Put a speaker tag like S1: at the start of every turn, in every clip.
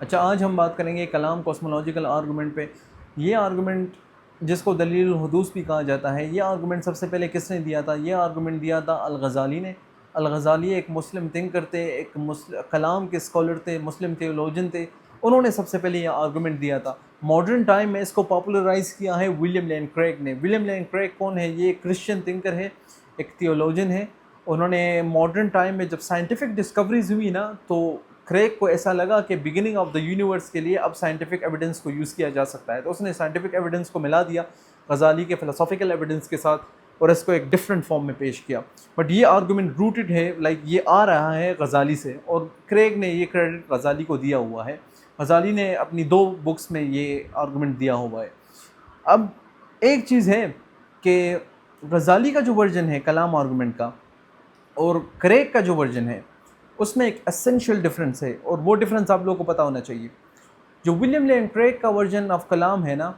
S1: اچھا، آج ہم بات کریں گے کلام کاسمولوجیکل آرگومنٹ پہ. یہ آرگومنٹ جس کو دلیل الحدوث بھی کہا جاتا ہے، یہ آرگومنٹ سب سے پہلے کس نے دیا تھا؟ یہ آرگومنٹ دیا تھا الغزالی نے. الغزالی ایک مسلم تھنکر تھے، ایک کلام کے اسکالر تھے، مسلم تھیولوجن تھے. انہوں نے سب سے پہلے یہ آرگومنٹ دیا تھا. ماڈرن ٹائم میں اس کو پاپولرائز کیا ہے ولیم لین کریگ نے. ولیم لین کریگ کون ہے؟ یہ ایک کرسچن تھنکر ہے، ایک تھیولوجن ہے. انہوں نے ماڈرن ٹائم میں جب سائنٹیفک ڈسکوریز ہوئی نا، تو کریگ کو ایسا لگا کہ بگننگ آف دا یونیورس کے لیے اب سائنٹیفک ایویڈنس کو یوز کیا جا سکتا ہے. تو اس نے سائنٹیفک ایویڈنس کو ملا دیا غزالی کے فلسافیکل ایویڈنس کے ساتھ، اور اس کو ایک ڈفرینٹ فارم میں پیش کیا. بٹ یہ آرگومنٹ روٹڈ ہے، یہ آ رہا ہے غزالی سے، اور کریگ نے یہ کریڈٹ غزالی کو دیا ہوا ہے. غزالی نے اپنی 2 بکس میں یہ آرگومنٹ دیا ہوا ہے. اب ایک چیز ہے کہ غزالی کا جو ورژن ہے کلام آرگومنٹ کا اور کریگ کا جو ورژن ہے، اس میں ایک اسینشیل ڈفرینس ہے، اور وہ ڈفرینس آپ لوگوں کو پتہ ہونا چاہیے. جو ولیم لین کریگ کا ورژن آف کلام ہے نا،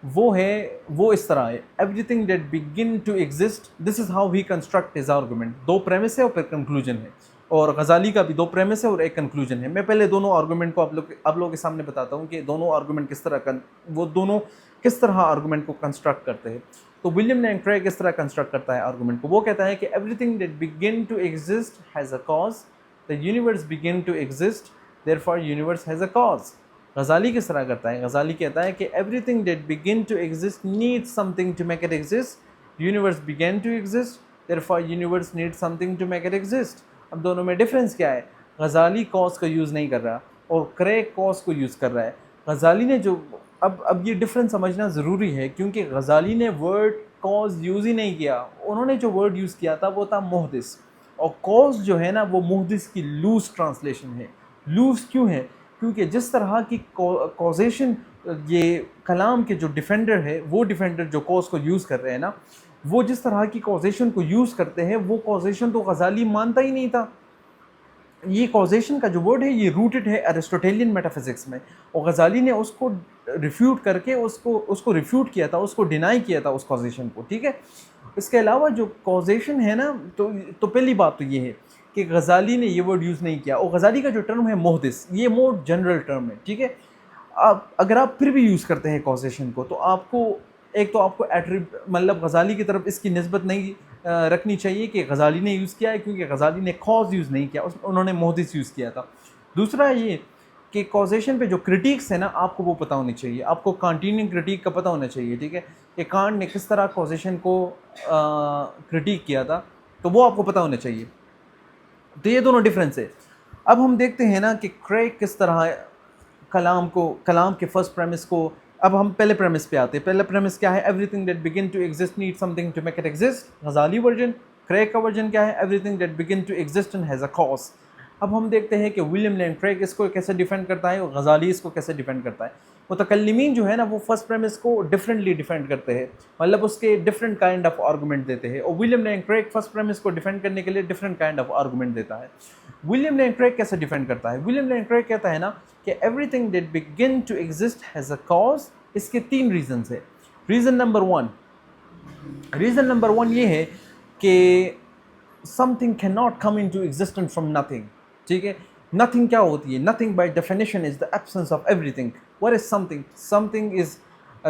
S1: وہ اس طرح ہے: everything that began to exist, this is how he construct his argument. 2 premise ہے اور پھر کنکلوژن ہے، اور غزالی کا بھی 2 پریمس ہے اور ایک کنکلوژن ہے. میں پہلے دونوں آرگومنٹ کو آپ لوگوں کے سامنے بتاتا ہوں کہ دونوں آرگومنٹ کس طرح آرگومنٹ کو کنسٹرکٹ کرتے ہیں. تو ولیم لین کریگ اس طرح کنسٹرکٹ کرتا ہے آرگومنٹ کو. وہ کہتا ہے کہ everything that began to exist has a cause. The universe began to exist, therefore universe has a cause. غزالی کس طرح کرتا ہے؟ غزالی کہتا ہے کہ everything that begin to exist needs something to make it exist. Universe began to exist, therefore universe needs something to make it exist. اب دونوں میں ڈفرینس کیا ہے؟ غزالی cause کو یوز نہیں کر رہا اور کریگ cause کو یوز کر رہا ہے. غزالی نے جو اب یہ ڈفرینس سمجھنا ضروری ہے، کیونکہ غزالی نے ورڈ cause یوز ہی نہیں کیا. انہوں نے جو ورڈ یوز کیا تھا وہ تھا محدث، اور کاز جو ہے نا وہ محدث کی لوز ٹرانسلیشن ہے. لوز کیوں ہے؟ کیونکہ جس طرح کی کازیشن یہ کلام کے جو ڈیفینڈر ہے، وہ ڈیفینڈر جو کاز کو یوز کر رہے ہیں نا، وہ جس طرح کی کازیشن کو یوز کرتے ہیں، وہ کازیشن تو غزالی مانتا ہی نہیں تھا. یہ کازیشن کا جو ورڈ ہے یہ روٹڈ ہے ایرسٹوٹیلین میٹافزکس میں، اور غزالی نے اس کو ریفیوٹ کر کے اس کو ریفیوٹ کیا تھا، اس کو ڈینائی کیا تھا اس کازیشن کو. ٹھیک ہے، اس کے علاوہ جو کازیشن ہے نا، تو پہلی بات تو یہ ہے کہ غزالی نے یہ ورڈ یوز نہیں کیا. اور غزالی کا جو ٹرم ہے محدث، یہ مور جنرل ٹرم ہے. ٹھیک ہے، اگر آپ پھر بھی یوز کرتے ہیں کازیشن کو، تو آپ کو مطلب غزالی کی طرف اس کی نسبت نہیں رکھنی چاہیے کہ غزالی نے یوز کیا ہے، کیونکہ غزالی نے کاز یوز نہیں کیا، انہوں نے محدث یوز کیا تھا. دوسرا یہ کہ کازیشن پہ جو کرٹیکس ہے نا، آپ کو وہ پتہ ہونی چاہیے. آپ کو کانٹیننگ کرٹیک کا پتہ ہونا چاہیے. ٹھیک ہے، کہ کانٹ نے کس طرح کازیشن کو کرٹیک کیا تھا، تو وہ آپ کو پتہ ہونا چاہیے. تو یہ دونوں ڈفرینس ہے. اب ہم دیکھتے ہیں نا کہ کریگ کس طرح کلام کے فرسٹ پریمس کو. اب ہم پہلے پریمس پہ آتے ہیں. پہلا پریمس کیا ہے؟ Everything that began to exist need something to make it exist. Ghazali version. Craig کا ورژن کیا ہے؟ Everything that began to exist and has a cause. اب ہم دیکھتے ہیں کہ ولیم لین کریگ اس کو کیسے ڈیفینڈ کرتا ہے اور غزالی اس کو کیسے ڈیفینڈ کرتا ہے. متکلمین جو ہے نا وہ فرسٹ پریمس کو ڈفرینٹلی ڈیفینڈ کرتے ہیں، مطلب اس کے ڈفرینٹ کائنڈ آف آرگومنٹ دیتے ہیں، اور William Lane Craig first premise کو ڈیفینڈ کرنے کے لیے ڈفرینٹ کائنڈ آف آرگومنٹ دیتا ہے. ولیم لین کریگ کیسے ڈیفینڈ کرتا ہے؟ ولیم لین کریگ کہتا ہے نا کہ everything that began to exist has a cause. اس کے 3 ریزنس ہیں. ریزن نمبر 1 یہ ہے کہ something can not come into existence from nothing. ٹھیک ہے، نتھنگ کیا ہوتی ہے؟ Nothing by definition is the absence of everything. What is something? Something is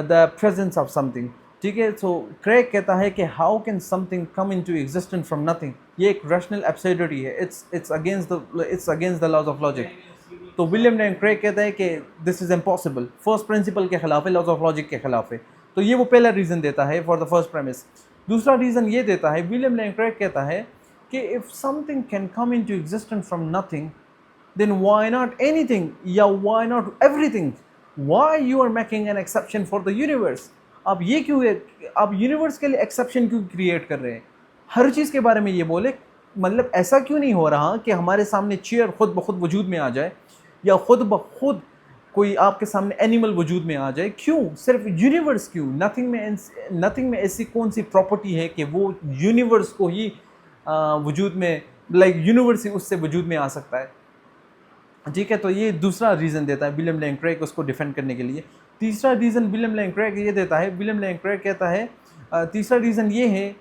S1: the presence of something. ٹھیک ہے، so Craig کہتا ہے کہ how can something come into existence from nothing. یہ ایک rational absurdity ہے. It's against the laws of logic. تو William Lane Craig کہتا ہے کہ دس از امپاسبل. فرسٹ پرنسپل کے خلاف ہے، لاز آف لاجک کے خلاف ہے. تو یہ وہ پہلا ریزن دیتا ہے فار دا فرسٹ پریمس. دوسرا ریزن یہ دیتا ہے، ولیم لین کریگ کہتا ہے کہ if something can come into existence from nothing, then why not anything? یا why not everything? Why you are making an exception for the universe? آپ یہ کیوں ہے، آپ یونیورس کے لیے ایکسیپشن کیوں کریٹ کر رہے ہیں؟ ہر چیز کے بارے میں یہ بولے. مطلب ایسا کیوں نہیں ہو رہا کہ ہمارے سامنے چیئر خود بخود وجود میں آ جائے، یا خود بخود کوئی آپ کے سامنے اینیمل وجود میں آ جائے؟ کیوں صرف یونیورس؟ کیوں نتھنگ میں ایسی کون سی پراپرٹی ہے کہ وہ یونیورس کو ہی وجود میں، یونیورس ہی اس سے وجود میں آ سکتا ہے؟ ٹھیک ہے، تو یہ دوسرا ریزن دیتا ہے ولیم لین کریگ اس کو ڈیفینڈ کرنے کے لیے. تیسرا ریزن ولیم لین کریگ یہ دیتا ہے، ولیم لین کریگ کہتا ہے تیسرا ریزن یہ ہے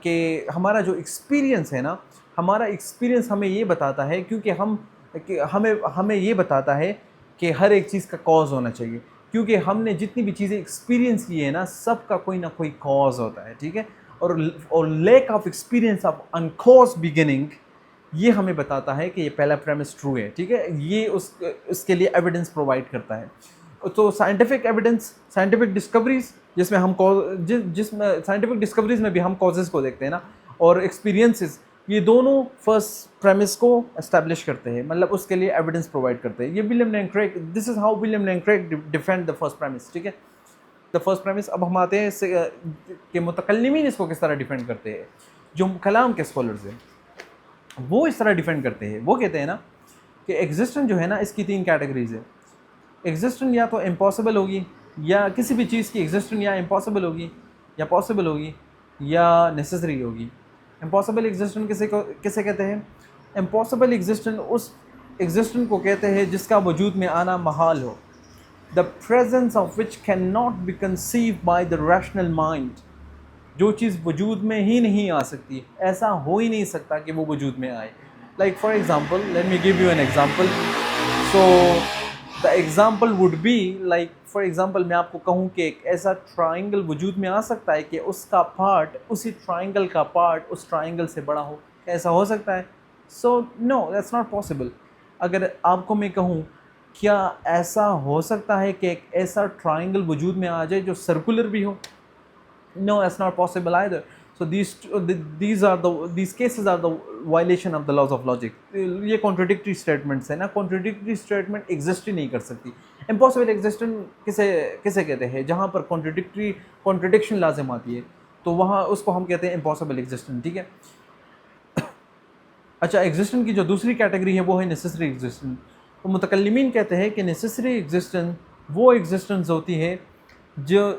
S1: کہ ہمارا جو ایکسپیرینس ہے نا، ہمارا ایکسپیرینس ہمیں یہ بتاتا ہے، کیونکہ ہمیں یہ بتاتا ہے کہ ہر ایک چیز کا کاز ہونا چاہیے، کیونکہ ہم نے جتنی بھی چیزیں ایکسپیرینس کی ہے نا سب کا کوئی نہ کوئی کاز ہوتا ہے، ٹھیک ہے. اور lack of experience of uncaused beginning یہ ہمیں بتاتا ہے کہ یہ پہلا پریمس ٹرو ہے، ٹھیک ہے. یہ اس کے لیے ایویڈنس پرووائڈ کرتا ہے. تو سائنٹیفک ایویڈنس، سائنٹیفک ڈسکوریز جس میں ہم جس میں سائنٹیفک ڈسکوریز میں بھی ہم کازز کو دیکھتے ہیں نا، اور ایکسپیرینسز، یہ دونوں فرسٹ پریمس کو اسٹیبلش کرتے ہیں، مطلب اس کے لیے ایویڈنس پرووائڈ کرتے ہیں. یہ William Lane Craig, this is how William Lane Craig defend the first premise, ٹھیک ہے. The first premise. اب ہم آتے ہیں کہ متکلمین اس کو کس طرح ڈیفینڈ کرتے ہیں. جو کلام کے اسکالرز ہیں وہ اس طرح ڈیفینڈ کرتے ہیں. وہ کہتے ہیں نا کہ ایگزسٹنس جو ہے نا اس کی 3 کیٹیگریز ہیں. ایگزسٹنس یا تو امپاسبل ہوگی، یا کسی بھی چیز کی ایگزسٹنس یا امپاسبل ہوگی یا پاسبل ہوگی یا نیسیسری ہوگی. امپاسبل ایگزسٹنس کسے کہتے ہیں؟ امپاسبل ایگزسٹنس اس ایگزسٹنس کو کہتے ہیں جس کا وجود میں آنا محال ہو. The presence of which cannot be conceived by the rational mind. جو چیز وجود میں ہی نہیں آ سکتی، ایسا ہو ہی نہیں سکتا کہ وہ وجود میں آئے. Like for example, let me give you an example. So the example would be like, for example میں آپ کو کہوں کہ ایک ایسا ٹرائنگل وجود میں آ سکتا ہے کہ اس کا پارٹ، اسی ٹرائنگل کا پارٹ اس ٹرائنگل سے بڑا ہو. ایسا ہو سکتا ہے؟ So no, that's not possible. اگر آپ کو میں کہوں کیا ایسا ہو سکتا ہے کہ ایک ایسا ٹرائنگل وجود میں آ جائے جو سرکولر بھی ہو؟ No, that's not possible either. So these cases are the violation of the laws of logic. یہ contradictory statements ہیں نا. contradictory statement exist ہی نہیں کر سکتی. impossible existence کسے کہتے ہیں؟ جہاں پر contradiction لازم آتی ہے تو وہاں اس کو ہم کہتے ہیں impossible existence، ٹھیک ہے. اچھا، ایگزسٹنس کی جو دوسری کیٹیگری ہے وہ ہے نیسیسری ایگزسٹنس. تو متکلمین کہتے ہیں کہ نیسیسری ایگزسٹنس وہ ایگزسٹنس ہوتی ہے جو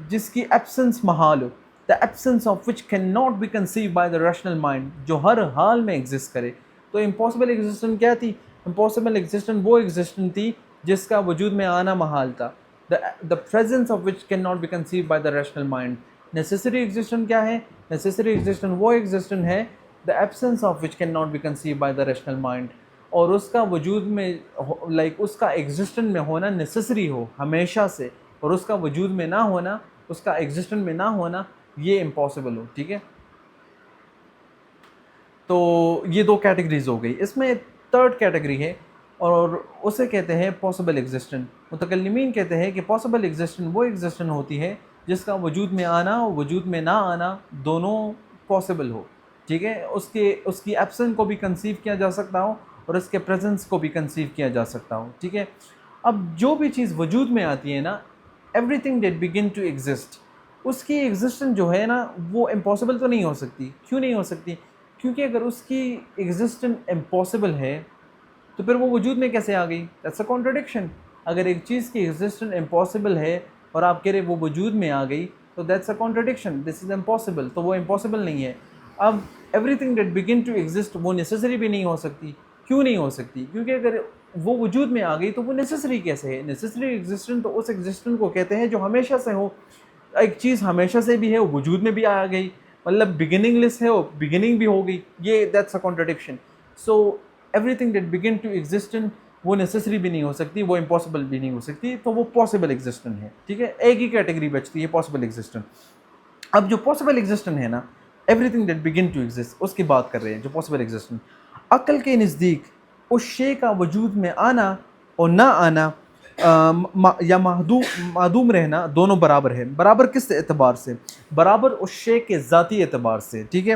S1: جس کی ایبسنس محال ہو. The absence of which can not be conceive by the rational mind, جو ہر حال میں ایگزسٹ کرے. تو امپاسبل ایگزسٹنس کیا تھی؟ امپاسبل ایگزسٹنس وہ ایگزسٹنس تھی جس کا وجود میں آنا محال تھا. The presence of which can not be conceive by the rational mind. Necessary existence کیا ہے؟ نیسیسری ایگزسٹنس وہ ایگزسٹنس ہے the absence of which cannot be conceived by the rational mind، اور اس کا وجود میں اس کا ایگزسٹنس میں ہونا نیسیسری ہو ہمیشہ سے، اور اس کا وجود میں نہ ہونا، اس کا ایگزسٹنس میں نہ ہونا یہ امپاسبل ہو، ٹھیک ہے. تو یہ 2 کیٹیگریز ہو گئی. اس میں 3rd کیٹیگری ہے اور اسے کہتے ہیں پاسبل ایگزسٹنس. متکلمین کہتے ہیں کہ پاسبل ایگزسٹنس وہ ایگزسٹنس ہوتی ہے جس کا وجود میں آنا اور وجود میں نہ آنا دونوں پاسبل ہو، ٹھیک ہے. اس کی ایبسنس کو بھی کنسیو کیا جا سکتا ہو اور اس کے پریزنس کو بھی کنسیو کیا جا سکتا ہو، ٹھیک ہے. اب جو بھی چیز وجود میں آتی ہے نا، everything that began to exist, اس کی ایگزسٹنس جو ہے نا وہ امپاسبل تو نہیں ہو سکتی. کیوں نہیں ہو سکتی؟ کیونکہ اگر اس کی ایگزسٹنس امپاسبل ہے تو پھر وہ وجود میں کیسے آ گئی؟ That's a contradiction. اگر ایک چیز کی ایگزسٹنس امپاسبل ہے اور آپ کہہ رہے وہ وجود میں آ گئی تو that's a contradiction. This is impossible, تو وہ امپاسبل نہیں ہے. اب everything that began to exist وہ نیسیسری بھی نہیں ہو سکتی. کیوں نہیں ہو سکتی؟ کیونکہ اگر وہ وجود میں آ گئی تو وہ نیسیسری کیسے ہے؟ نیسیسری ایگزسٹنس تو اس ایگزسٹنس کو کہتے ہیں جو ہمیشہ سے ہو. ایک چیز ہمیشہ سے بھی ہے، وجود میں بھی آ گئی، مطلب بگننگ لیس ہے اور بگننگ بھی ہو گئی، یہ that's a contradiction. So everything that began to existence وہ نیسیسری بھی نہیں ہو سکتی، وہ امپاسبل بھی نہیں ہو سکتی، تو وہ پاسبل ایگزسٹنس ہے، ٹھیک ہے. ایک ہی کیٹیگری بچتی ہے، پاسبل ایگزسٹنس. اب جو پاسبل ایگزسٹنس ہے نا، everything that began to exist, اس کی بات کر رہے ہیں جو پاسبل ایگزسٹنس. عقل کے نزدیک اس شے کا وجود میں آنا اور نہ آنا یا معدوم رہنا دونوں برابر ہے. برابر کس اعتبار سے؟ برابر اس شے کے ذاتی اعتبار سے، ٹھیک ہے.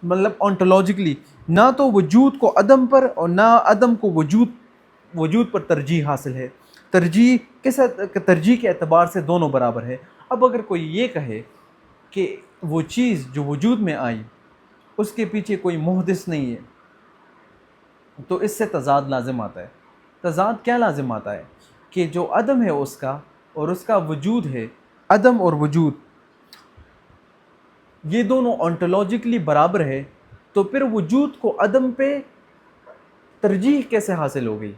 S1: مطلب آنٹولوجیکلی نہ تو وجود کو عدم پر اور نہ عدم کو وجود پر ترجیح حاصل ہے. ترجیح کے اعتبار سے دونوں برابر ہے. اب اگر کوئی یہ کہے کہ وہ چیز جو وجود میں آئی اس کے پیچھے کوئی محدث نہیں ہے تو اس سے تضاد لازم آتا ہے. تضاد کیا لازم آتا ہے؟ کہ جو عدم ہے اس کا اور اس کا وجود ہے، عدم اور وجود یہ دونوں آنٹولوجیکلی برابر ہے، تو پھر وجود کو عدم پہ ترجیح کیسے حاصل ہو گئی؟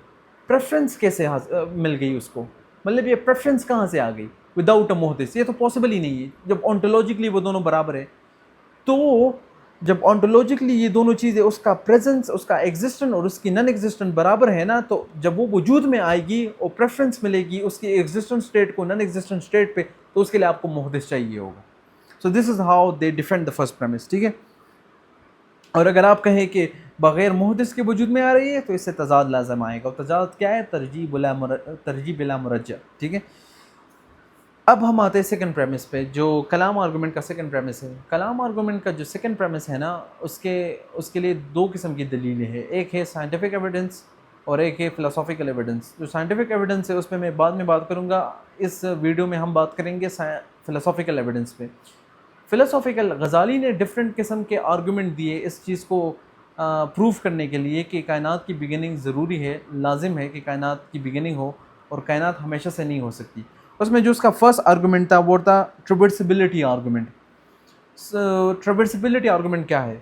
S1: پریفرنس کیسے مل گئی اس کو؟ مطلب یہ پریفرنس کہاں سے آ گئی وداؤٹ اے محدث؟ یہ تو پاسبل ہی نہیں ہے جب آنٹولوجیکلی وہ دونوں برابر ہے. تو جب آنٹولوجیکلی یہ دونوں چیزیں اس کا پریزنس، اس کا ایگزسٹنٹ اور اس کی نان ایگزسٹنٹ برابر ہے نا، تو جب وہ وجود میں آئے گی اور پریفرنس ملے گی اس کی ایگزسٹنٹ اسٹیٹ کو نان ایگزسٹنٹ اسٹیٹ پہ، تو اس کے لیے آپ کو محدث چاہیے ہوگا. So this is how they defend the first premise. ٹھیک ہے. اور اگر آپ کہیں کہ بغیر محدث کے وجود میں آ رہی ہے تو اس سے تضاد لازم آئے گا. اور تضاد کیا ہے؟ ترجیح بلا مرجع. ٹھیک ہے. اب ہم آتے ہیں سیکنڈ پریمس پہ، جو کلام آرگومنٹ کا سیکنڈ پریمس ہے. کلام آرگومنٹ کا جو سیکنڈ پریمس ہے نا، اس کے لیے دو قسم کی دلیلیں ہیں. ایک ہے سائنٹیفک ایویڈنس اور ایک ہے فلسافیکل ایویڈنس. جو سائنٹیفک ایویڈنس ہے اس پہ میں بعد میں بات کروں گا. اس ویڈیو میں ہم بات کریں گے فلسافیکل ایویڈنس پہ. فلسافیکل، غزالی نے ڈفرینٹ قسم کے آرگومنٹ دیے اس چیز کو پروف کرنے کے لیے کہ کائنات کی بگننگ ضروری ہے، لازم ہے کہ کائنات کی بگننگ ہو، اور کائنات ہمیشہ سے نہیں ہو سکتی. اس میں جو اس کا فرسٹ آرگومنٹ تھا وہ تھا ٹریورسبلٹی آرگومنٹ. ٹریورسبلٹی آرگومنٹ کیا ہے؟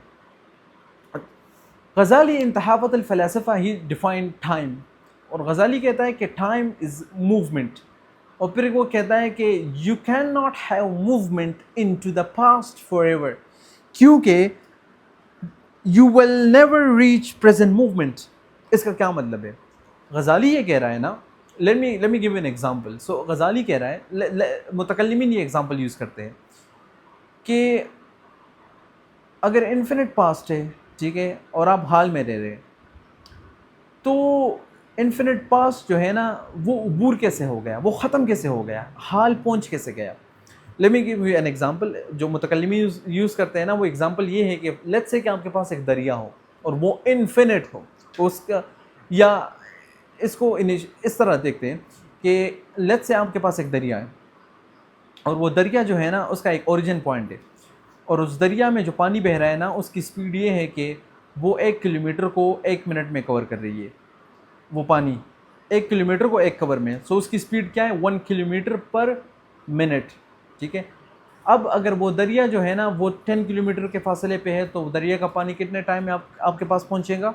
S1: غزالی ان تحافت الفلاسفہ ہی ڈیفائن ٹائم، اور غزالی کہتا ہے کہ ٹائم از موومنٹ. اور پھر وہ کہتا ہے کہ you can not have movement into the past forever, کیونکہ you will never reach present movement. اس کا کیا مطلب ہے؟ غزالی یہ کہہ رہا ہے نا، let me give you an example. So غزالی کہہ رہا ہے، متکلمین یہ ایگزامپل یوز کرتے ہیں کہ اگر انفینٹ پاسٹ ہے، ٹھیک ہے، اور آپ حال میں رہ رہے، تو انفینٹ پاسٹ جو ہے نا وہ عبور کیسے ہو گیا، وہ ختم کیسے ہو گیا، حال پہنچ کیسے گیا. let me give you an example. جو متکلمین یوز کرتے ہیں نا، وہ ایگزامپل یہ ہے کہ لیٹس سے کہ آپ کے پاس ایک دریا ہو اور وہ انفینٹ ہو. اس کا، یا اس کو اس طرح دیکھتے ہیں کہ لیٹس سے آپ کے پاس ایک دریا ہے، اور وہ دریا جو ہے نا اس کا ایک اوریجن پوائنٹ ہے، اور اس دریا میں جو پانی بہہ رہا ہے نا اس کی سپیڈ یہ ہے کہ وہ 1 کلومیٹر کو 1 منٹ میں کور کر رہی ہے. وہ پانی 1 کلومیٹر کو 1 کور میں، سو اس کی سپیڈ کیا ہے؟ 1 کلومیٹر پر منٹ. ٹھیک ہے. اب اگر وہ دریا جو ہے نا وہ 10 کلومیٹر کے فاصلے پہ ہے، تو دریا کا پانی کتنے ٹائم میں آپ کے پاس پہنچے گا؟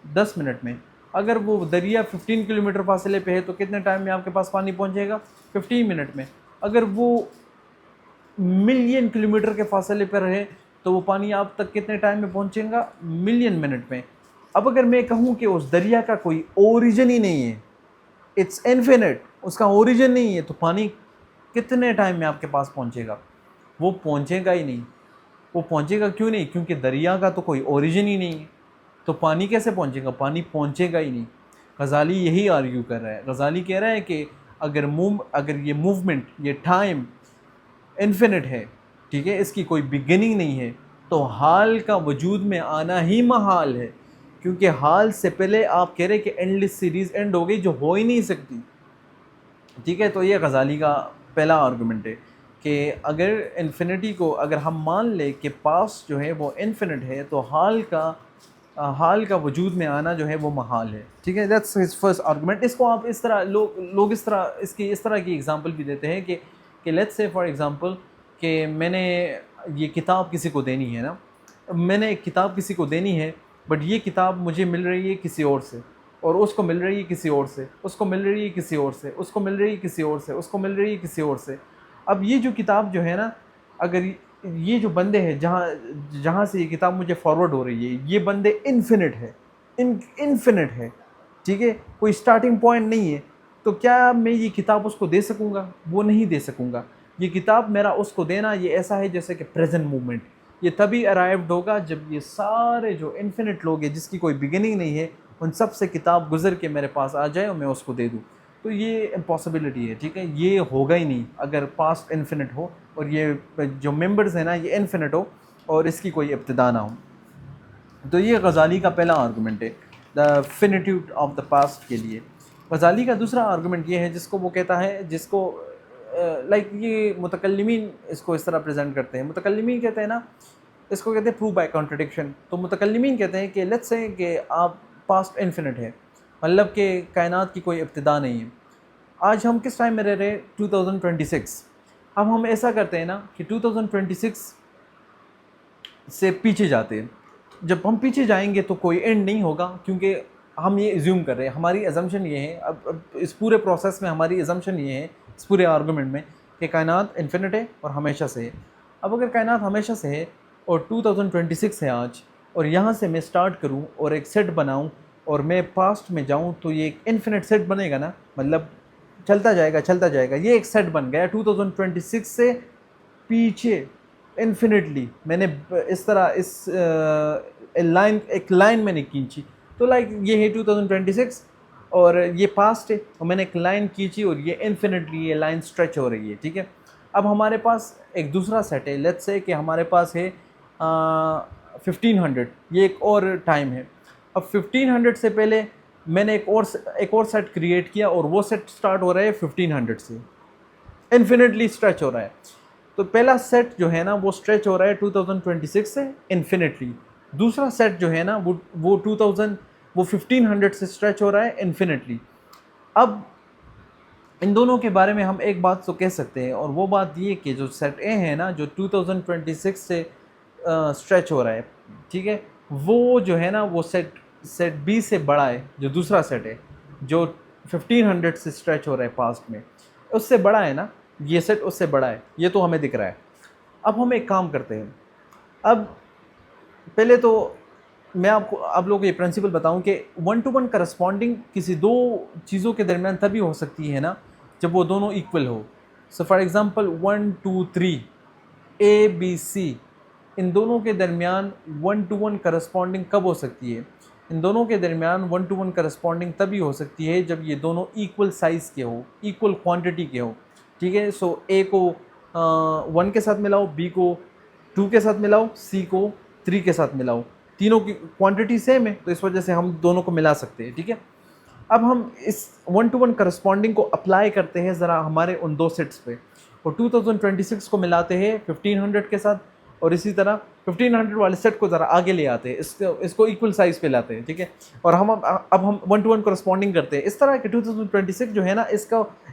S1: 10 منٹ میں. اگر وہ دریا 15 کلومیٹر فاصلے پہ ہے تو کتنے ٹائم میں آپ کے پاس پانی پہنچے گا؟ 15 منٹ میں. اگر وہ ملین کلومیٹر کے فاصلے پر ہے تو وہ پانی آپ تک کتنے ٹائم میں پہنچے گا؟ ملین منٹ میں. اب اگر میں کہوں کہ اس دریا کا کوئی اوریجن ہی نہیں ہے، اٹس انفینٹ، اس کا اوریجن نہیں ہے، تو پانی کتنے ٹائم میں آپ کے پاس پہنچے گا؟ وہ پہنچے گا ہی نہیں. وہ پہنچے گا کیوں نہیں؟ کیونکہ دریا کا تو کوئی اوریجن ہی نہیں ہے، تو پانی کیسے پہنچے گا؟ پانی پہنچے گا ہی نہیں. غزالی یہی آرگیو کر رہا ہے. غزالی کہہ رہا ہے کہ اگر یہ موومنٹ، یہ ٹائم انفینٹ ہے، ٹھیک ہے، اس کی کوئی بگننگ نہیں ہے، تو حال کا وجود میں آنا ہی محال ہے، کیونکہ حال سے پہلے آپ کہہ رہے کہ اینڈ لیس سیریز اینڈ ہو گئی جو ہو ہی نہیں سکتی. ٹھیک ہے. تو یہ غزالی کا پہلا آرگومنٹ ہے کہ اگر انفینٹی کو اگر ہم مان لیں کہ پاسٹ جو ہے وہ انفینٹ ہے، تو حال کا وجود میں آنا جو ہے وہ محال ہے. ٹھیک ہے. That's his first argument. اس کو آپ اس طرح لوگ اس طرح کی ایگزامپل بھی دیتے ہیں کہ لیٹس سے فار ایگزامپل کہ میں نے یہ کتاب کسی کو دینی ہے نا، میں نے ایک کتاب کسی کو دینی ہے، بٹ یہ کتاب مجھے مل رہی ہے کسی اور سے، اور اس کو مل رہی ہے کسی اور سے، اس کو مل رہی ہے کسی اور سے، اس کو مل رہی ہے کسی اور سے، اس کو مل رہی ہے کسی اور سے. اب یہ جو کتاب جو ہے نا، اگر یہ جو بندے ہیں جہاں سے یہ کتاب مجھے فارورڈ ہو رہی ہے، یہ بندے انفینٹ ہے، انفینٹ ہے، ٹھیک ہے، کوئی سٹارٹنگ پوائنٹ نہیں ہے، تو کیا میں یہ کتاب اس کو دے سکوں گا؟ وہ نہیں دے سکوں گا. یہ کتاب میرا اس کو دینا یہ ایسا ہے جیسے کہ پریزنٹ موومنٹ. یہ تبھی ارائیوڈ ہوگا جب یہ سارے جو انفینٹ لوگ ہیں جس کی کوئی بگننگ نہیں ہے، ان سب سے کتاب گزر کے میرے پاس آ جائے اور میں اس کو دے دوں. تو یہ امپاسبلٹی ہے. ٹھیک ہے. یہ ہوگا ہی نہیں اگر پاسٹ انفینٹ ہو اور یہ جو ممبرز ہیں نا یہ انفینٹ ہو اور اس کی کوئی ابتدا نہ ہو. تو یہ غزالی کا پہلا آرگومنٹ ہے دا فینیٹیوڈ آف دا پاسٹ کے لیے. غزالی کا دوسرا آرگومنٹ یہ ہے جس کو وہ کہتا ہے، جس کو لائک یہ متکلمین اس کو اس طرح پریزنٹ کرتے ہیں. متکلمین کہتے ہیں نا، اس کو کہتے ہیں پروو بائی کانٹرڈکشن. تو متکلمین کہتے ہیں کہ لیٹس سے کہ آپ پاسٹ انفینٹ ہے، مطلب کہ کائنات کی کوئی ابتدا نہیں ہے. آج ہم کس ٹائم میں رہ رہے ہیں؟ 2026. اب ہم ایسا کرتے ہیں نا کہ 2026 سے پیچھے جاتے ہیں. جب ہم پیچھے جائیں گے تو کوئی اینڈ نہیں ہوگا، کیونکہ ہم یہ ایزیوم کر رہے ہیں، ہماری ایزمپشن یہ ہے. اب اس پورے پروسیس میں ہماری ایزمپشن یہ ہے، اس پورے آرگومنٹ میں، کہ کائنات انفینٹ ہے اور ہمیشہ سے ہے. اب اگر کائنات ہمیشہ سے ہے اور 2026 ہے آج، اور یہاں سے میں سٹارٹ کروں اور ایک سیٹ بناؤں اور میں پاسٹ میں جاؤں تو یہ ایک انفینٹ سیٹ بنے گا نا، مطلب چلتا جائے گا چلتا جائے گا. یہ ایک سیٹ بن گیا 2026 سے پیچھے انفینٹلی. میں نے اس طرح اس ایک لائن میں نے کھینچی، تو لائک یہ ہے 2026 اور یہ پاسٹ ہے، اور میں نے ایک لائن کھینچی اور یہ انفینٹلی یہ لائن اسٹریچ ہو رہی ہے. ٹھیک ہے، اب ہمارے پاس ایک دوسرا سیٹ ہے، لیٹس سے کہ ہمارے پاس ہے 1500، یہ ایک اور ٹائم ہے. اب 1500 سے پہلے میں نے ایک اور سیٹ کریٹ کیا، اور وہ سیٹ سٹارٹ ہو رہا ہے 1500 سے، انفینٹلی اسٹریچ ہو رہا ہے. تو پہلا سیٹ جو ہے نا وہ اسٹریچ ہو رہا ہے 2026 سے انفینٹلی. دوسرا سیٹ جو ہے نا وہ 1500 سے اسٹریچ ہو رہا ہے انفینٹلی. اب ان دونوں کے بارے میں ہم ایک بات تو کہہ سکتے ہیں، اور وہ بات یہ کہ جو سیٹ اے ہے نا جو 2026 سے اسٹریچ ہو رہا ہے، ٹھیک ہے، وہ جو ہے نا وہ سیٹ بی سے بڑا ہے. جو دوسرا سیٹ ہے جو 1500 سے اسٹریچ ہو رہا ہے پاسٹ میں، اس سے بڑا ہے نا، یہ سیٹ اس سے بڑا ہے، یہ تو ہمیں دکھ رہا ہے. اب ہم ایک کام کرتے ہیں. اب پہلے تو میں آپ لوگوں کو یہ پرنسپل بتاؤں کہ 1 to 1 کرسپونڈنگ کسی دو چیزوں کے درمیان تبھی ہو سکتی ہے نا جب وہ دونوں ایکول ہو. So for example 1 2 3 A B C, ان دونوں کے درمیان 1 to 1 کرسپونڈنگ کب ہو سکتی ہے؟ ان دونوں کے درمیان 1 to 1 کرسپونڈنگ تبھی ہو سکتی ہے جب یہ دونوں ایکول سائز کے ہو، ایکول کوانٹٹی کے ہو. ٹھیک ہے، سو اے کو 1 کے ساتھ ملاؤ، بی کو 2 کے ساتھ ملاؤ، سی کو 3 کے ساتھ ملاؤ. تینوں کی کوانٹٹی سیم ہے تو اس وجہ سے ہم دونوں کو ملا سکتے ہیں. ٹھیک ہے، اب ہم اس 1 to 1 کرسپونڈنگ کو اپلائی کرتے ہیں ذرا ہمارے ان دو سیٹس پہ، اور 2026 کو ملاتے ہیں 1500 کے ساتھ، اور اسی طرح 1500 والے سیٹ کو ذرا آگے لے آتے ہیں، اس کو ایکول سائز پہ لاتے ہیں. ٹھیک ہے، اور اب ہم 1 to 1 کرسپونڈنگ کرتے ہیں اس طرح کہ 2026 جو ہے نا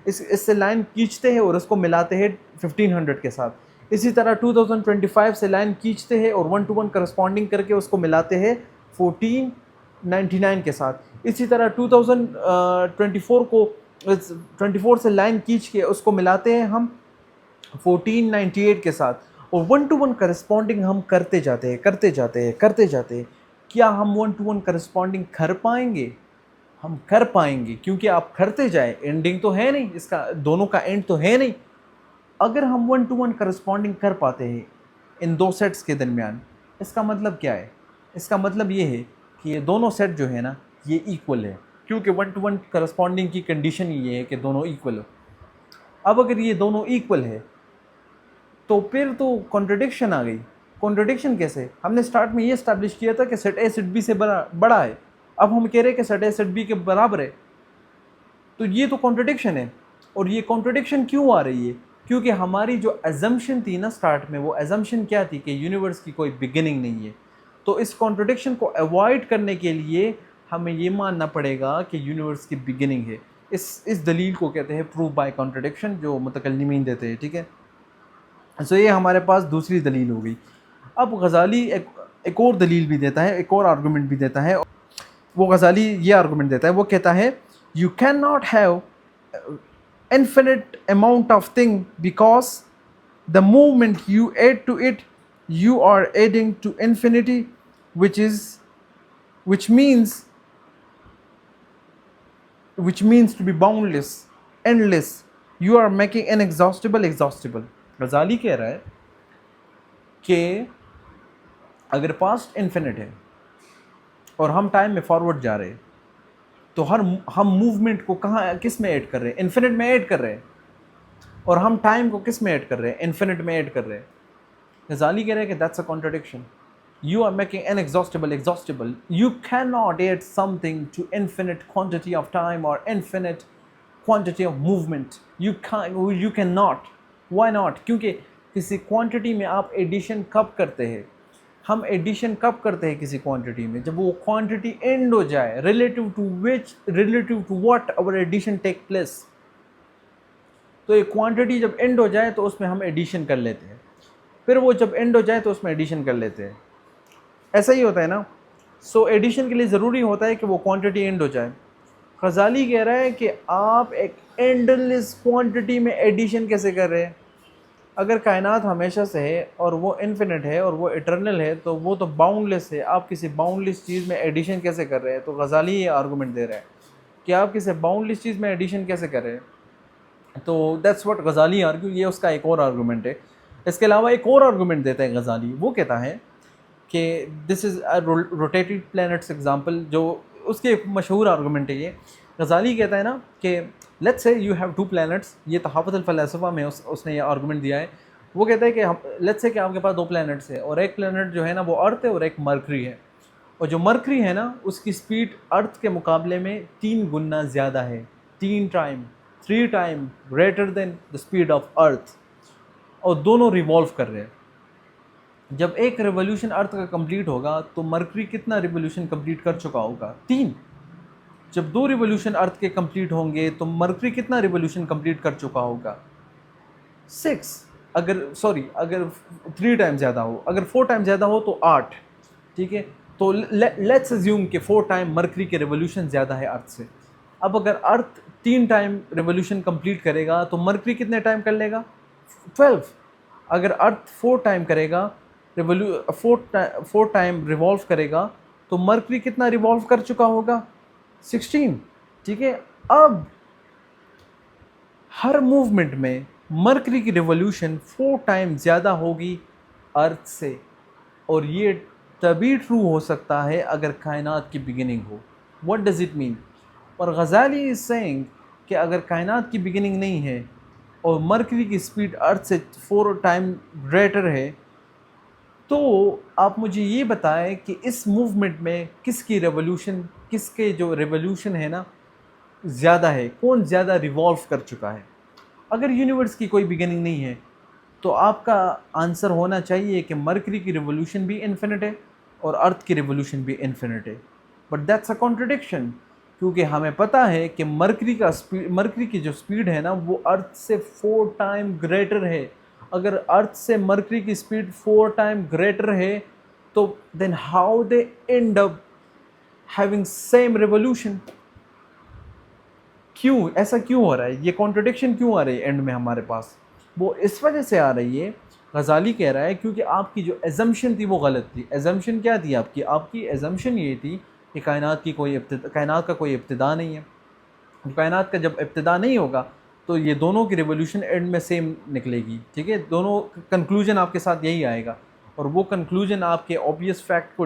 S1: اس سے لائن کھینچتے ہیں اور اس کو ملاتے ہیں 1500 کے ساتھ. اسی طرح 2025 سے لائن کھینچتے ہیں اور 1 to 1 کرسپونڈنگ کر کے اس کو ملاتے ہیں 1499 کے ساتھ. اسی طرح 2024 سے لائن کھینچ کے اس کو ملاتے ہیں ہم 1498 کے ساتھ. اور 1 to 1 کرسپونڈنگ ہم کرتے جاتے ہیں. کیا ہم 1 to 1 کرسپونڈنگ کر پائیں گے؟ ہم کر پائیں گے، کیونکہ آپ کرتے جائیں، اینڈنگ تو ہے نہیں اس کا، دونوں کا اینڈ تو ہے نہیں. اگر ہم 1 to 1 کرسپونڈنگ کر پاتے ہیں ان دو سیٹس کے درمیان، اس کا مطلب کیا ہے؟ اس کا مطلب یہ ہے کہ یہ دونوں سیٹ جو ہے نا یہ ایکول ہے، کیونکہ 1 to 1 کرسپونڈنگ کی کنڈیشن یہ ہے کہ دونوں ایکول ہو. اب اگر یہ دونوں ایکول ہے تو پھر تو کنٹرڈکشن آ گئی. کنٹرڈکشن کیسے؟ ہم نے سٹارٹ میں یہ اسٹیبلش کیا تھا کہ سیٹ اے سیٹ بی سے بڑا ہے، اب ہم کہہ رہے ہیں کہ سیٹ اے سیٹ بی کے برابر ہے. تو یہ تو کنٹرڈکشن ہے. اور یہ کنٹرڈکشن کیوں آ رہی ہے؟ کیونکہ ہماری جو ایزمپشن تھی نا سٹارٹ میں، وہ ایزمپشن کیا تھی کہ یونیورس کی کوئی بگننگ نہیں ہے. تو اس کنٹرڈکشن کو ایوائڈ کرنے کے لیے ہمیں یہ ماننا پڑے گا کہ یونیورس کی بگننگ ہے. اس دلیل کو کہتے ہیں پروف بائی کنٹرڈکشن، جو متکلمین دیتے ہیں. ٹھیک ہے، سو یہ ہمارے پاس دوسری دلیل ہو گئی. اب غزالی ایک اور دلیل بھی دیتا ہے، ایک اور آرگومنٹ بھی دیتا ہے. وہ غزالی یہ آرگومنٹ دیتا ہے، وہ کہتا ہے you can not have infinite amount of thing because the moment you add to it you are adding to infinity, which means to be boundless, endless. You are making inexhaustible exhaustible. غزالی کہہ رہا ہے کہ اگر past infinite ہے اور ہم time میں forward جا رہے ہیں تو ہم موومنٹ کو کس میں ایڈ کر رہے ہیں؟ انفینٹ میں ایڈ کر رہے ہیں. اور ہم ٹائم کو کس میں ایڈ کر رہے ہیں؟ انفینٹ میں ایڈ کر رہے ہیں. غزالی کہہ رہے ہیں کہ that's a contradiction. You are making inexhaustible exhaustible. You can not add something to infinite quantity of time اور infinite quantity of movement. You can not. Why not? کیونکہ کسی کوانٹٹی میں آپ ایڈیشن کب کرتے ہیں؟ ہم ایڈیشن کب کرتے ہیں کسی کوانٹٹی میں؟ جب وہ کوانٹٹی اینڈ ہو جائے. ریلیٹیو ٹو واٹ اور ایڈیشن ٹیک پلیس. تو ایک کوانٹٹی جب اینڈ ہو جائے تو اس میں ہم ایڈیشن کر لیتے ہیں، پھر وہ جب اینڈ ہو جائے تو اس میں ایڈیشن کر لیتے ہیں. ایسا ہی ہوتا ہے نا. سو ایڈیشن کے لیے ضروری ہوتا ہے کہ وہ کوانٹٹی اینڈ ہو جائے. غزالی کہہ رہا ہے کہ آپ ایک اینڈ لیس کوانٹٹی میں ایڈیشن کیسے کر رہے ہیں؟ اگر کائنات ہمیشہ سے ہے اور وہ انفینٹ ہے اور وہ ایٹرنل ہے تو وہ تو باؤنڈ لیس ہے. آپ کسی باؤنڈ لیس چیز میں ایڈیشن کیسے کر رہے ہیں؟ تو غزالی یہ آرگومنٹ دے رہے ہیں کہ آپ کسی باؤنڈ لیس چیز میں ایڈیشن کیسے کر رہے ہیں. تو دیٹس واٹ غزالی آرگیو. یہ اس کا ایک اور آرگومنٹ ہے. اس کے علاوہ ایک اور آرگومنٹ دیتا ہے غزالی. وہ کہتا ہے کہ دس از روٹیٹڈ پلینٹس ایگزامپل. جو اس کے مشہور آرگومنٹ ہے یہ. غزالی کہتا ہے نا کہ let's say you have to planets. یہ تحفۃ الفلاسفہ میں اس نے یہ آرگومنٹ دیا ہے. وہ کہتا ہے کہ لیٹس سے کہ آپ کے پاس 2 پلینٹس ہیں اور ایک پلینٹ جو ہے نا وہ ارتھ ہے اور ایک مرکری ہے. اور جو مرکری ہے نا اس کی سپیڈ ارتھ کے مقابلے میں 3 گنا زیادہ ہے. 3 time greater than the speed of earth. اور دونوں ریوالو کر رہے ہیں. جب ایک ریولیوشن ارتھ کا کمپلیٹ ہوگا تو مرکری کتنا ریولیوشن کمپلیٹ کر چکا ہوگا؟ 3. جب 2 ریولیوشن ارتھ کے کمپلیٹ ہوں گے تو مرکری کتنا ریولیوشن کمپلیٹ کر چکا ہوگا؟ 6. اگر 3 ٹائم زیادہ ہو. اگر 4 ٹائم زیادہ ہو تو 8. ٹھیک ہے. تو لیٹس ازیوم کہ 4 ٹائم مرکری کے ریولیوشن زیادہ ہے ارتھ سے. اب اگر ارتھ 3 ٹائم ریولیوشن کمپلیٹ کرے گا تو مرکری کتنے ٹائم کر لے گا؟ 12. اگر ارتھ 4 ٹائم کرے گا 4 ٹائم ریوالو کرے گا تو مرکری کتنا ریوالو کر چکا ہوگا؟ 16. ٹھیک ہے. اب ہر موومنٹ میں مرکری کی ریولیوشن 4 ٹائم زیادہ ہوگی ارتھ سے. اور یہ تبھی ٹرو ہو سکتا ہے اگر کائنات کی beginning who. What does it mean? اور غزالی از سیئنگ کہ اگر کائنات کی بگننگ نہیں ہے اور مرکری کی سپیڈ ارتھ سے 4 ٹائم گریٹر ہے تو آپ مجھے یہ بتائیں کہ اس موومنٹ میں کس کے جو ریولیوشن ہے نا زیادہ ہے. کون زیادہ ریوالو کر چکا ہے؟ اگر یونیورس کی کوئی بگننگ نہیں ہے تو آپ کا آنسر ہونا چاہیے کہ مرکری کی ریولیوشن بھی انفینٹ ہے اور ارتھ کی ریولیوشن بھی انفینٹ ہے. بٹ دیٹس اے کانٹرڈکشن کیونکہ ہمیں پتہ ہے کہ مرکری کی جو سپیڈ ہے نا وہ ارتھ سے 4 ٹائم گریٹر ہے. اگر ارتھ سے مرکری کی سپیڈ 4 ٹائم گریٹر ہے تو then how they end up having same revolution? کیوں ایسا کیوں ہو رہا ہے؟ یہ کانٹرڈکشن کیوں آ رہی ہے اینڈ میں ہمارے پاس؟ وہ اس وجہ سے آ رہی ہے. غزالی کہہ رہا ہے کیونکہ آپ کی جو ایزمپشن تھی وہ غلط تھی. ایزمپشن کیا تھی آپ کی ایزمپشن یہ تھی کہ کائنات کا کوئی ابتدا نہیں ہے. کائنات کا جب ابتدا نہیں ہوگا تو یہ دونوں کی ریولیوشن اینڈ میں سیم نکلے گی. ٹھیک ہے. دونوں کنکلوژن آپ کے ساتھ یہی آئے گا اور وہ کنکلوژن آپ کے اوبیس فیکٹ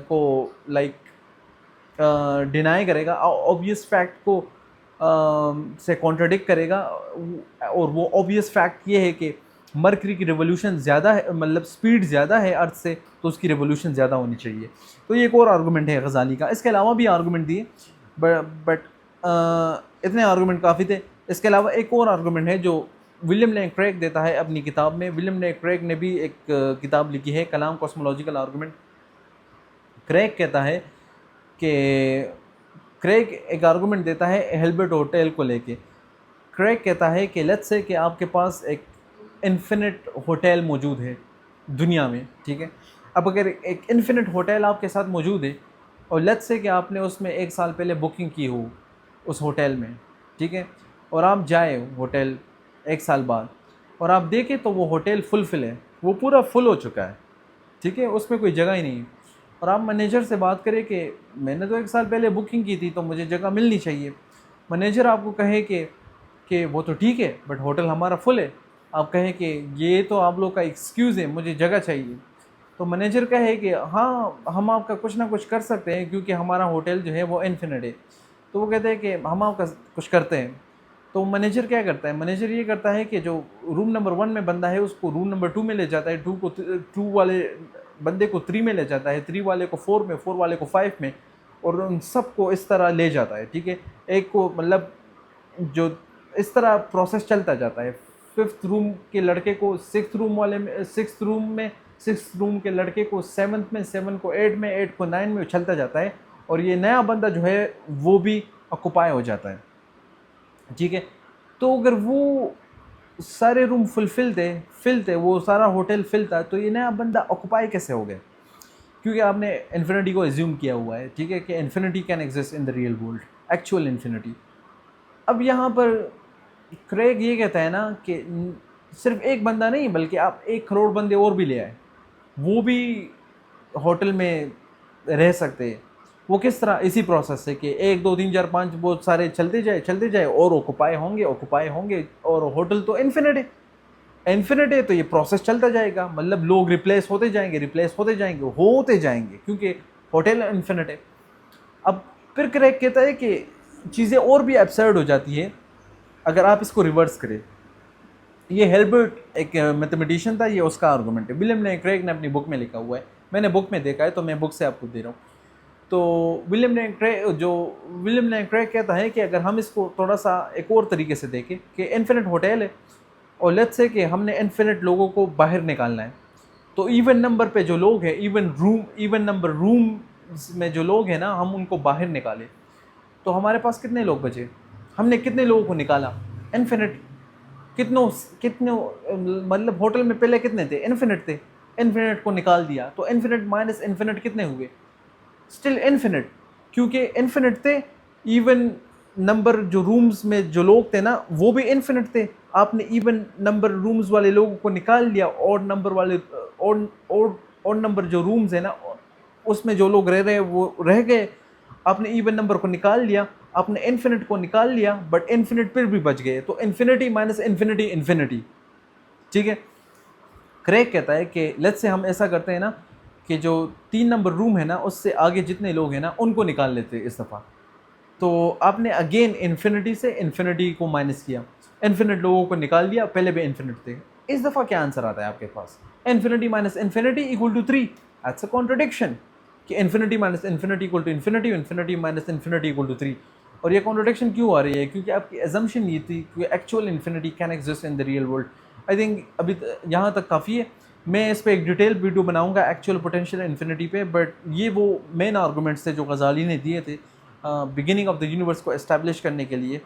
S1: کو لائک ڈینائی کرے گا. اوبیس فیکٹ کو سے کانٹرڈکٹ کرے گا. اور وہ اوبیس فیکٹ یہ ہے کہ مرکری کی ریولیوشن زیادہ ہے, مطلب سپیڈ زیادہ ہے ارتھ سے, تو اس کی ریولیوشن زیادہ ہونی چاہیے. تو یہ ایک اور آرگومنٹ ہے غزالی کا. اس کے علاوہ بھی آرگومنٹ دیے بٹ اتنے آرگومنٹ کافی تھے. اس کے علاوہ ایک اور آرگومنٹ ہے جو ولیم لین کریگ دیتا ہے اپنی کتاب میں. ولیم لین کریگ نے بھی ایک کتاب لکھی ہے کلام کاسمولوجیکل آرگومنٹ. کریگ کہتا ہے کہ کریگ ایک آرگومنٹ دیتا ہے ہلبرٹ ہوٹل کو لے کے. کریگ کہتا ہے کہ لیٹس سے کہ آپ کے پاس ایک انفینٹ ہوٹل موجود ہے دنیا میں. ٹھیک ہے. اب اگر ایک انفینٹ ہوٹل آپ کے ساتھ موجود ہے اور لیٹس سے کہ آپ نے اس میں 1 سال پہلے بکنگ کی ہو اس ہوٹل میں, ٹھیک ہے, اور آپ جائے ہوٹل 1 سال بعد اور آپ دیکھیں تو وہ ہوٹل فل ہے, وہ پورا فل ہو چکا ہے. ٹھیک ہے. اس میں کوئی جگہ ہی نہیں ہے. اور آپ مینیجر سے بات کریں کہ میں نے تو 1 سال پہلے بکنگ کی تھی تو مجھے جگہ ملنی چاہیے. مینیجر آپ کو کہے کہ وہ تو ٹھیک ہے بٹ ہوٹل ہمارا فل ہے. آپ کہیں کہ یہ تو آپ لوگ کا ایکسکیوز ہے, مجھے جگہ چاہیے. تو مینیجر کہے کہ ہاں ہم آپ کا کچھ نہ کچھ کر سکتے ہیں کیونکہ ہمارا ہوٹل جو ہے وہ انفینٹ ہے. تو وہ کہتے ہیں کہ ہم آپ کا کچھ کرتے ہیں. تو مینیجر کیا کرتا ہے؟ مینیجر یہ کرتا ہے کہ جو روم نمبر 1 میں بندہ ہے اس کو روم نمبر 2 میں لے جاتا ہے, 2 والے بندے کو 3 میں لے جاتا ہے, 3 والے کو 4 میں, 4 والے کو 5 میں, اور ان سب کو اس طرح لے جاتا ہے. ٹھیک ہے. ایک کو مطلب جو اس طرح پروسیس چلتا جاتا ہے. 5th روم کے لڑکے کو 6th روم والے میں, 6th روم کے لڑکے کو 7th میں, 7 کو 8 میں, 8 کو 9 میں چلتا جاتا ہے. اور یہ نیا بندہ جو ہے وہ بھی آکوپائی ہو جاتا ہے. ٹھیک ہے. تو اگر وہ سارے روم فل تھے, وہ سارا ہوٹل فل تھا, تو یہ نیا بندہ آکوپائی کیسے ہو گیا؟ کیونکہ آپ نے انفینٹی کو ایزیوم کیا ہوا ہے. ٹھیک ہے. کہ infinity can exist in the real world, actual infinity. اب یہاں پر کریگ یہ کہتا ہے نا کہ صرف ایک بندہ نہیں بلکہ آپ 1 کروڑ بندے اور بھی لے آئے، وہ بھی ہوٹل میں رہ سکتے ہیں. وہ کس طرح؟ اسی پروسیس سے کہ 1 2 3 4 5 بہت سارے چلتے جائے اور اوکوپائی ہوں گے اور ہوٹل تو انفینٹ ہے تو یہ پروسیس چلتا جائے گا. مطلب لوگ ریپلیس ہوتے جائیں گے کیونکہ ہوٹل انفینٹ ہے. اب پھر کریک کہتا ہے کہ چیزیں اور بھی ایبسرڈ ہو جاتی ہیں اگر آپ اس کو ریورس کریں. یہ ہیلبرٹ ایک میتھمیٹیشین تھا، یہ اس کا آرگومنٹ ہے. ولیم لین کریگ نے اپنی بک میں لکھا ہوا ہے، میں نے بک میں دیکھا ہے تو میں بک سے آپ کو دے رہا ہوں. تو ولیم لین کریگ کہتا ہے کہ اگر ہم اس کو تھوڑا سا ایک اور طریقے سے دیکھیں کہ انفینٹ ہوٹل ہے اور لیٹس سے کہ ہم نے انفینٹ لوگوں کو باہر نکالنا ہے، تو ایون نمبر پہ جو لوگ ہیں، ایون نمبر روم میں جو لوگ ہیں نا، ہم ان کو باہر نکالیں تو ہمارے پاس کتنے لوگ بچے؟ ہم نے کتنے لوگوں کو نکالا؟ انفینٹ. کتنوں مطلب ہوٹل میں پہلے کتنے تھے؟ انفینٹ تھے. انفینٹ کو نکال دیا تو انفینٹ مائنس انفینٹ کتنے ہوئے؟ اسٹل انفینٹ، کیونکہ انفینٹ تھے. ایون نمبر جو رومز میں جو لوگ تھے نا وہ بھی انفینٹ تھے. آپ نے ایون نمبر رومز والے لوگوں کو نکال دیا، اور نمبر جو رومز ہیں نا اس میں جو لوگ رہ رہے وہ رہ گئے. آپ نے ایون نمبر کو نکال لیا، آپ نے انفینٹ کو نکال لیا، بٹ انفینٹ پھر بھی بچ گئے. تو انفینٹی مائنس انفینٹی. ٹھیک ہے. کریگ کہتا ہے کہ لیٹس سے ہم ایسا کرتے ہیں نا کہ جو 3 نمبر روم ہے نا اس سے آگے جتنے لوگ ہیں نا ان کو نکال لیتے اس دفعہ. تو آپ نے اگین انفینٹی سے انفینٹی کو مائنس کیا، انفینٹ لوگوں کو نکال دیا، پہلے بھی انفینٹ تھے. اس دفعہ کیا آنسر آتا ہے آپ کے پاس؟ Infinity minus infinity equal to 3. That's a contradiction کہ infinity minus infinity equal to infinity, infinity minus infinity equal to 3. اور یہ کانٹرڈکشن کیوں آ رہی ہے؟ کیونکہ آپ کی ایزمپشن یہ تھی کہ actual infinity can exist in the real world. I think ابھی یہاں تک کافی ہے. میں اس پہ ایک ڈیٹیل ویڈیو بناؤں گا ایکچوئل پوٹینشیل انفینٹی پہ. بٹ یہ وہ مین آرگومنٹس تھے جو غزالی نے دیے تھے بگننگ آف دا یونیورس کو اسٹیبلش کرنے کے لیے.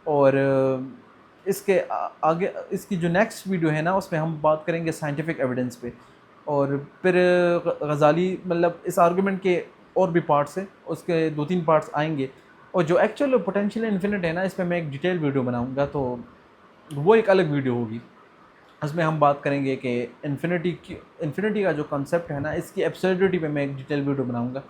S1: اور اس کے آگے اس کی جو نیکسٹ ویڈیو ہے نا اس میں ہم بات کریں گے سائنٹیفک ایویڈنس پہ. اور پھر غزالی مطلب اس آرگومنٹ کے اور بھی پارٹس ہیں، اس کے 2-3 پارٹس آئیں گے. اور جو ایکچوئل پوٹینشیل انفینٹ ہے نا اس پہ میں ایک ڈیٹیل ویڈیو بناؤں گا، تو وہ ایک الگ ویڈیو ہوگی. اس میں ہم بات کریں گے کہ انفینٹی کا جو کنسیپٹ ہے نا اس کی ایبسرڈیٹی پہ میں ایک ڈیٹیل ویڈیو بناؤں گا.